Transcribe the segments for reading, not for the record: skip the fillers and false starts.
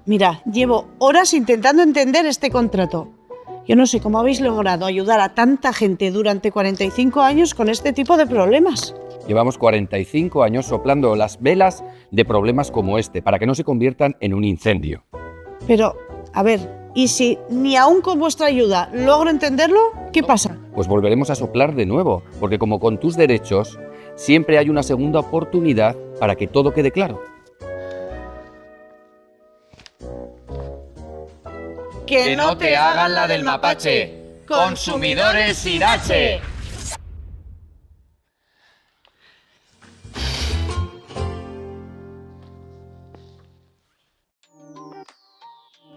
Mira, llevo horas intentando entender este contrato. Yo no sé cómo habéis logrado ayudar a tanta gente durante 45 años con este tipo de problemas. Llevamos 45 años soplando las velas de problemas como este, para que no se conviertan en un incendio. Pero, a ver, ¿y si ni aún con vuestra ayuda logro entenderlo? ¿Qué pasa? Pues volveremos a soplar de nuevo, porque como con tus derechos, siempre hay una segunda oportunidad para que todo quede claro. ¡Que no te hagan la del mapache! ¡Consumidores Irache!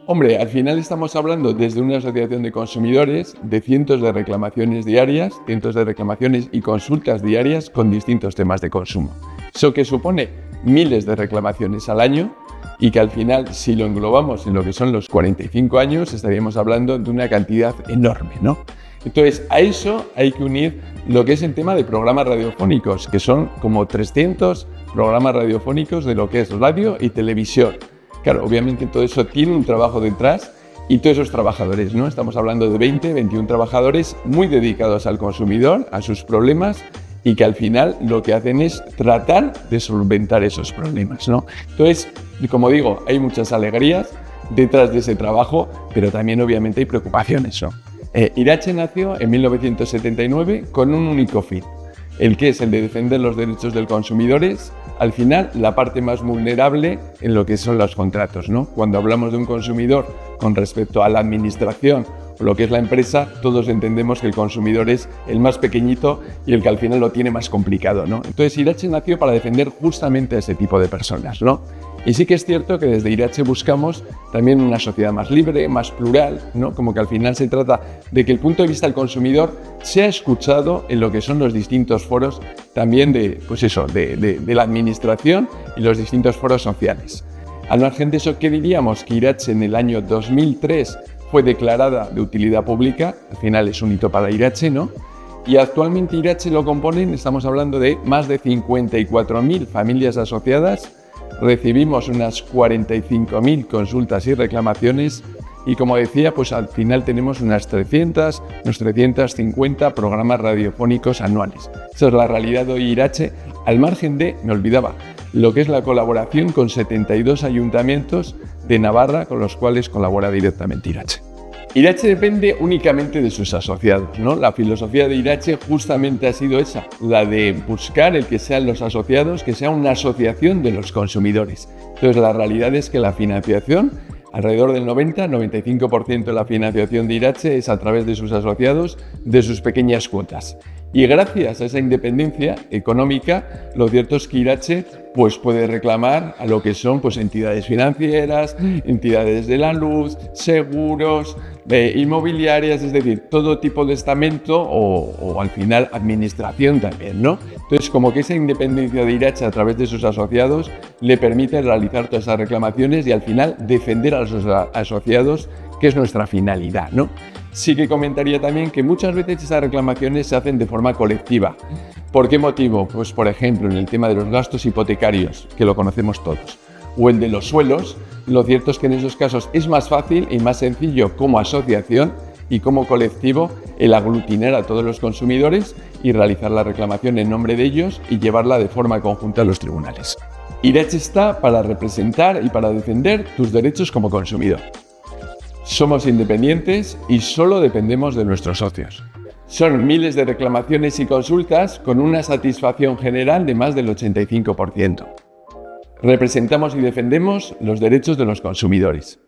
Hombre, al final estamos hablando desde una asociación de consumidores de cientos de reclamaciones diarias, cientos de reclamaciones y consultas diarias con distintos temas de consumo. Eso que supone miles de reclamaciones al año y que al final, si lo englobamos en lo que son los 45 años, estaríamos hablando de una cantidad enorme, ¿no? Entonces, a eso hay que unir lo que es el tema de programas radiofónicos, que son como 300 programas radiofónicos de lo que es radio y televisión. Claro, obviamente todo eso tiene un trabajo detrás y todos esos trabajadores, ¿no? Estamos hablando de 20, 21 trabajadores muy dedicados al consumidor, a sus problemas y que al final lo que hacen es tratar de solventar esos problemas, ¿no? Entonces, como digo, hay muchas alegrías detrás de ese trabajo, pero también obviamente hay preocupaciones, ¿no? Irache nació en 1979 con un único fin, el que es el de defender los derechos de los consumidores, al final la parte más vulnerable en lo que son los contratos, ¿no? Cuando hablamos de un consumidor con respecto a la administración o lo que es la empresa, todos entendemos que el consumidor es el más pequeñito y el que al final lo tiene más complicado, ¿no? Entonces Irache nació para defender justamente a ese tipo de personas, ¿no? Y sí que es cierto que desde Irache buscamos también una sociedad más libre, más plural, ¿no? Como que al final se trata de que el punto de vista del consumidor sea escuchado en lo que son los distintos foros también de la administración y los distintos foros sociales. Al margen de eso, ¿qué diríamos? Que Irache en el año 2003 fue declarada de utilidad pública, al final es un hito para Irache, ¿no? Y actualmente Irache lo componen, estamos hablando de más de 54.000 familias asociadas. Recibimos unas 45.000 consultas y reclamaciones y, como decía, pues al final tenemos unos 350 programas radiofónicos anuales. Esa es la realidad de hoy Irache, al margen de, me olvidaba, lo que es la colaboración con 72 ayuntamientos de Navarra con los cuales colabora directamente Irache. Irache depende únicamente de sus asociados, ¿no? La filosofía de Irache justamente ha sido esa, la de buscar el que sean los asociados, que sea una asociación de los consumidores. Entonces la realidad es que la financiación, alrededor del 90-95% de la financiación de Irache es a través de sus asociados, de sus pequeñas cuotas. Y gracias a esa independencia económica, lo cierto es que Irache pues, puede reclamar a lo que son pues, entidades financieras, entidades de la luz, seguros, inmobiliarias, es decir, todo tipo de estamento o al final administración también, ¿no? Entonces, como que esa independencia de Irache a través de sus asociados le permite realizar todas esas reclamaciones y al final defender a los asociados, que es nuestra finalidad, ¿no? Sí que comentaría también que muchas veces esas reclamaciones se hacen de forma colectiva. ¿Por qué motivo? Pues por ejemplo en el tema de los gastos hipotecarios, que lo conocemos todos, o el de los suelos. Lo cierto es que en esos casos es más fácil y más sencillo como asociación y como colectivo el aglutinar a todos los consumidores y realizar la reclamación en nombre de ellos y llevarla de forma conjunta a los tribunales. Irache está para representar y para defender tus derechos como consumidor. Somos independientes y solo dependemos de nuestros socios. Son miles de reclamaciones y consultas con una satisfacción general de más del 85%. Representamos y defendemos los derechos de los consumidores.